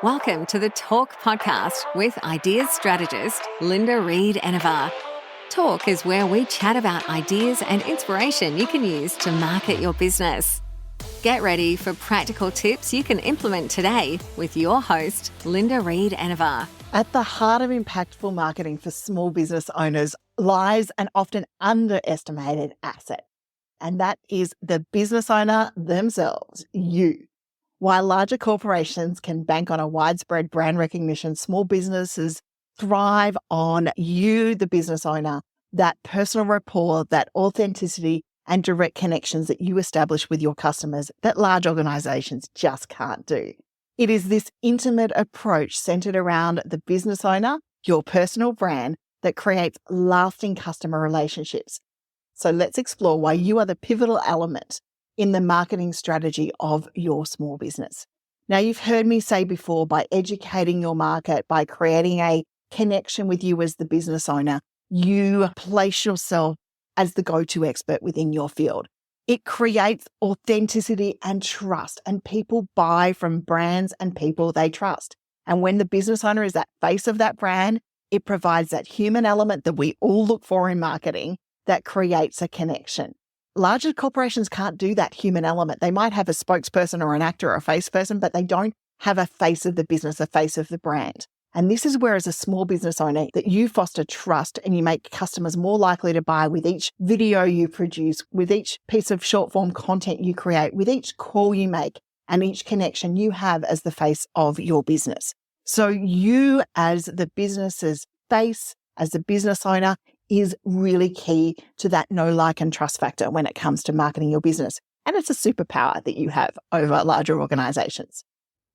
Welcome to the Talk podcast with ideas strategist Linda Reed-Enever. Talk is where we chat about ideas and inspiration you can use to market your business. Get ready for practical tips you can implement today with your host, Linda Reed-Enever. At the heart of impactful marketing for small business owners lies an often underestimated asset, and that is the business owner themselves, you. While larger corporations can bank on a widespread brand recognition, small businesses thrive on you, the business owner, that personal rapport, that authenticity and direct connections that you establish with your customers that large organizations just can't do. It is this intimate approach centered around the business owner, your personal brand, that creates lasting customer relationships. So let's explore why you are the pivotal element in the marketing strategy of your small business. Now, you've heard me say before, by educating your market, by creating a connection with you as the business owner, you place yourself as the go-to expert within your field. It creates authenticity and trust, and people buy from brands and people they trust. And when the business owner is that face of that brand, it provides that human element that we all look for in marketing that creates a connection. Larger corporations can't do that human element. They might have a spokesperson or an actor or a face person, but they don't have a face of the business, a face of the brand. And this is where, as a small business owner, that you foster trust and you make customers more likely to buy with each video you produce, with each piece of short form content you create, with each call you make, and each connection you have as the face of your business. So you, as the business's face, as the business owner, is really key to that know, like, and trust factor when it comes to marketing your business. And it's a superpower that you have over larger organizations.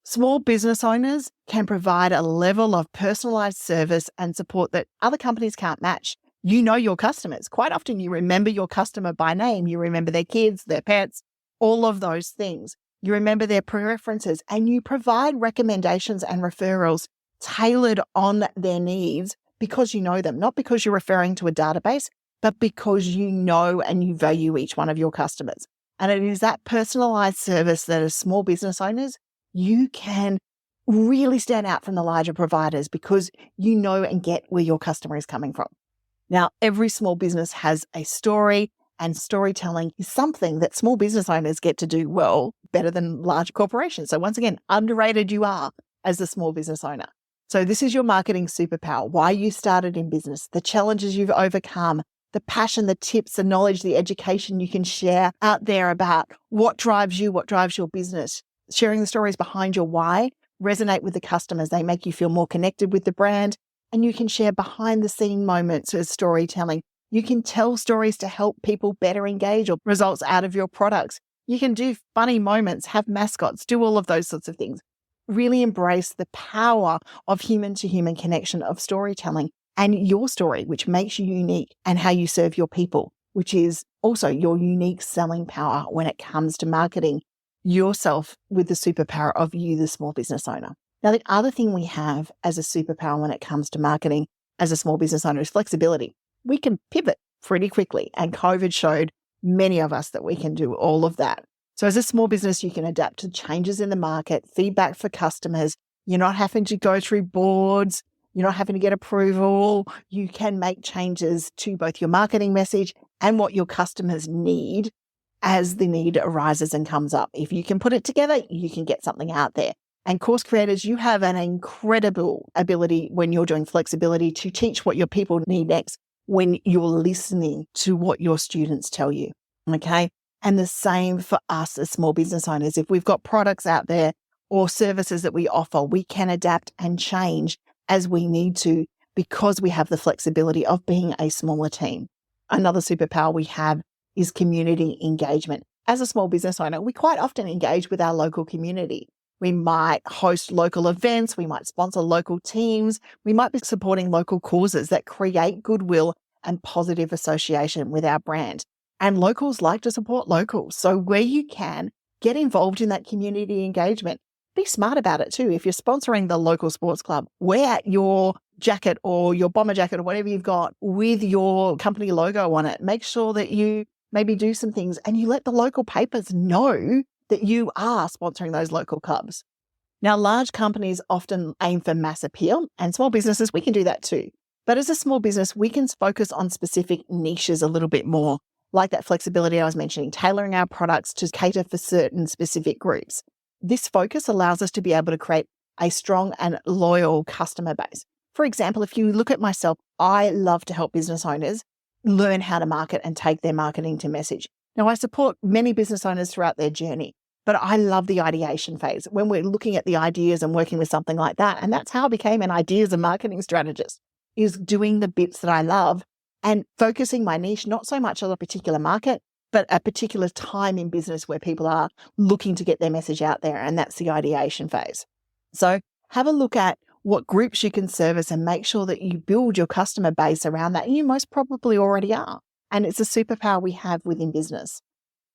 Small business owners can provide a level of personalized service and support that other companies can't match. You know your customers. Quite often you remember your customer by name. You remember their kids, their pets, all of those things. You remember their preferences, and you provide recommendations and referrals tailored on their needs because you know them, not because you're referring to a database, but because you know and you value each one of your customers. And it is that personalized service that, as small business owners, you can really stand out from the larger providers because you know and get where your customer is coming from. Now, every small business has a story, and storytelling is something that small business owners get to do well, better than large corporations. So once again, underrated you are as a small business owner. So this is your marketing superpower, why you started in business, the challenges you've overcome, the passion, the tips, the knowledge, the education you can share out there about what drives you, what drives your business. Sharing the stories behind your why resonate with the customers. They make you feel more connected with the brand, and you can share behind the scene moments as storytelling. You can tell stories to help people better engage or results out of your products. You can do funny moments, have mascots, do all of those sorts of things. Really embrace the power of human-to-human connection of storytelling and your story, which makes you unique, and how you serve your people, which is also your unique selling power when it comes to marketing yourself with the superpower of you, the small business owner. Now, the other thing we have as a superpower when it comes to marketing as a small business owner is flexibility. We can pivot pretty quickly, and COVID showed many of us that we can do all of that. So as a small business, you can adapt to changes in the market, feedback for customers. You're not having to go through boards. You're not having to get approval. You can make changes to both your marketing message and what your customers need as the need arises and comes up. If you can put it together, you can get something out there. And course creators, you have an incredible ability when you're doing flexibility to teach what your people need next when you're listening to what your students tell you. Okay. And the same for us as small business owners. If we've got products out there or services that we offer, we can adapt and change as we need to because we have the flexibility of being a smaller team. Another superpower we have is community engagement. As a small business owner, we quite often engage with our local community. We might host local events. We might sponsor local teams. We might be supporting local causes that create goodwill and positive association with our brand. And locals like to support locals. So where you can, get involved in that community engagement. Be smart about it too. If you're sponsoring the local sports club, wear your jacket or your bomber jacket or whatever you've got with your company logo on it. Make sure that you maybe do some things and you let the local papers know that you are sponsoring those local clubs. Now, large companies often aim for mass appeal, and small businesses, we can do that too. But as a small business, we can focus on specific niches a little bit more, like that flexibility I was mentioning, tailoring our products to cater for certain specific groups. This focus allows us to be able to create a strong and loyal customer base. For example, if you look at myself, I love to help business owners learn how to market and take their marketing to message. Now, I support many business owners throughout their journey, but I love the ideation phase when we're looking at the ideas and working with something like that. And that's how I became an ideas and marketing strategist, is doing the bits that I love and focusing my niche, not so much on a particular market, but a particular time in business where people are looking to get their message out there. And that's the ideation phase. So have a look at what groups you can service and make sure that you build your customer base around that. And you most probably already are. And it's a superpower we have within business.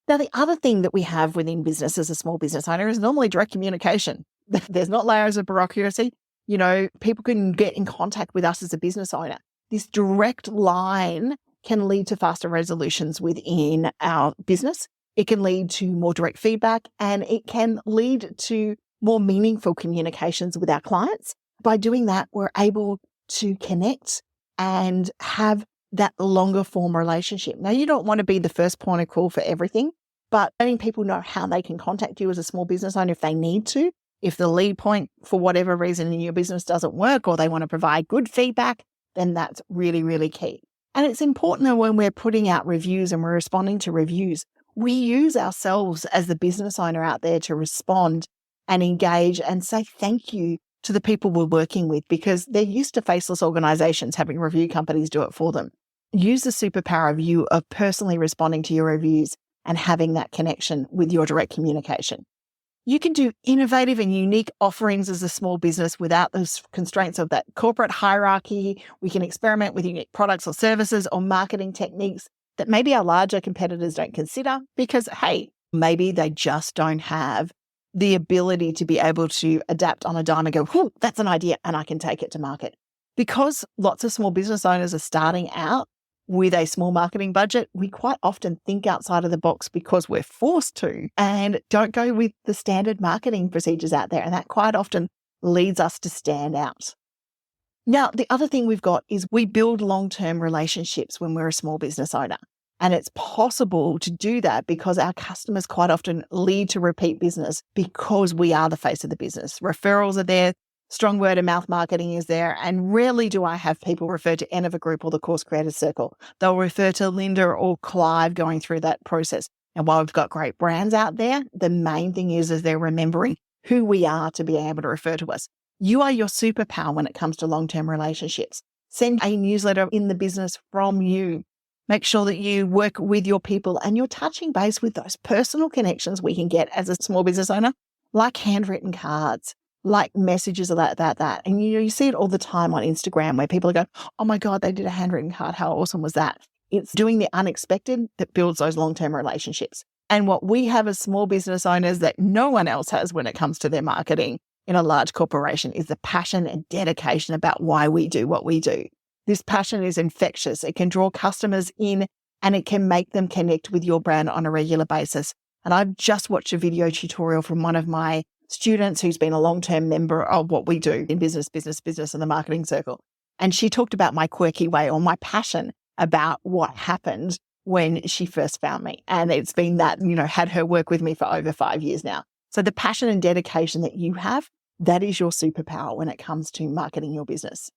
Now, the other thing that we have within business as a small business owner is normally direct communication. There's not layers of bureaucracy. People can get in contact with us as a business owner. This direct line can lead to faster resolutions within our business. It can lead to more direct feedback, and it can lead to more meaningful communications with our clients. By doing that, we're able to connect and have that longer form relationship. Now, you don't want to be the first point of call for everything, but letting people know how they can contact you as a small business owner if they need to. If the lead point, for whatever reason in your business doesn't work, or they want to provide good feedback, then that's really, really key. And it's important that when we're putting out reviews and we're responding to reviews, we use ourselves as the business owner out there to respond and engage and say thank you to the people we're working with, because they're used to faceless organizations having review companies do it for them. Use the superpower of you of personally responding to your reviews and having that connection with your direct communication. You can do innovative and unique offerings as a small business without those constraints of that corporate hierarchy. We can experiment with unique products or services or marketing techniques that maybe our larger competitors don't consider because, hey, maybe they just don't have the ability to be able to adapt on a dime and go, whoo, that's an idea and I can take it to market. Because lots of small business owners are starting out with a small marketing budget, we quite often think outside of the box because we're forced to and don't go with the standard marketing procedures out there. And that quite often leads us to stand out. Now, the other thing we've got is we build long-term relationships when we're a small business owner. And it's possible to do that because our customers quite often lead to repeat business because we are the face of the business. Referrals are there. Strong word of mouth marketing is there. And rarely do I have people refer to Reed-Enever Group or the Course Creators Circle. They'll refer to Linda or Clive going through that process. And while we've got great brands out there, the main thing is they're remembering who we are to be able to refer to us. You are your superpower when it comes to long-term relationships. Send a newsletter in the business from you. Make sure that you work with your people and you're touching base with those personal connections we can get as a small business owner, like handwritten cards, like messages about that. And you see it all the time on Instagram where people go, oh my God, they did a handwritten card. How awesome was that? It's doing the unexpected that builds those long-term relationships. And what we have as small business owners that no one else has when it comes to their marketing in a large corporation is the passion and dedication about why we do what we do. This passion is infectious. It can draw customers in and it can make them connect with your brand on a regular basis. And I've just watched a video tutorial from one of my students who's been a long-term member of what we do in business and the marketing circle. And she talked about my quirky way or my passion about what happened when she first found me. And it's been that, had her work with me for over 5 years now. So the passion and dedication that you have, that is your superpower when it comes to marketing your business.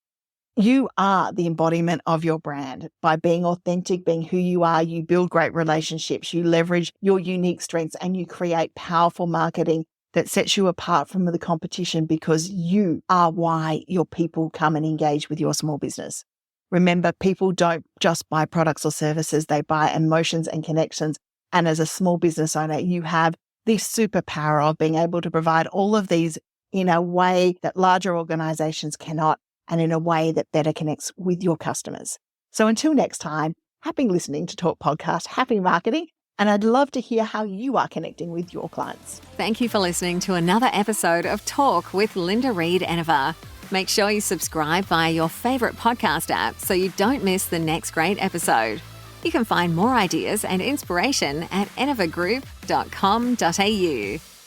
You are the embodiment of your brand. By being authentic, being who you are, you build great relationships, you leverage your unique strengths, and you create powerful marketing that sets you apart from the competition because you are why your people come and engage with your small business. Remember, people don't just buy products or services, they buy emotions and connections. And as a small business owner, you have the superpower of being able to provide all of these in a way that larger organizations cannot, and in a way that better connects with your customers. So until next time, happy listening to Talk Podcast, happy marketing, and I'd love to hear how you are connecting with your clients. Thank you for listening to another episode of Talk with Linda Reed-Enever. Make sure you subscribe via your favourite podcast app so you don't miss the next great episode. You can find more ideas and inspiration at enevergroup.com.au.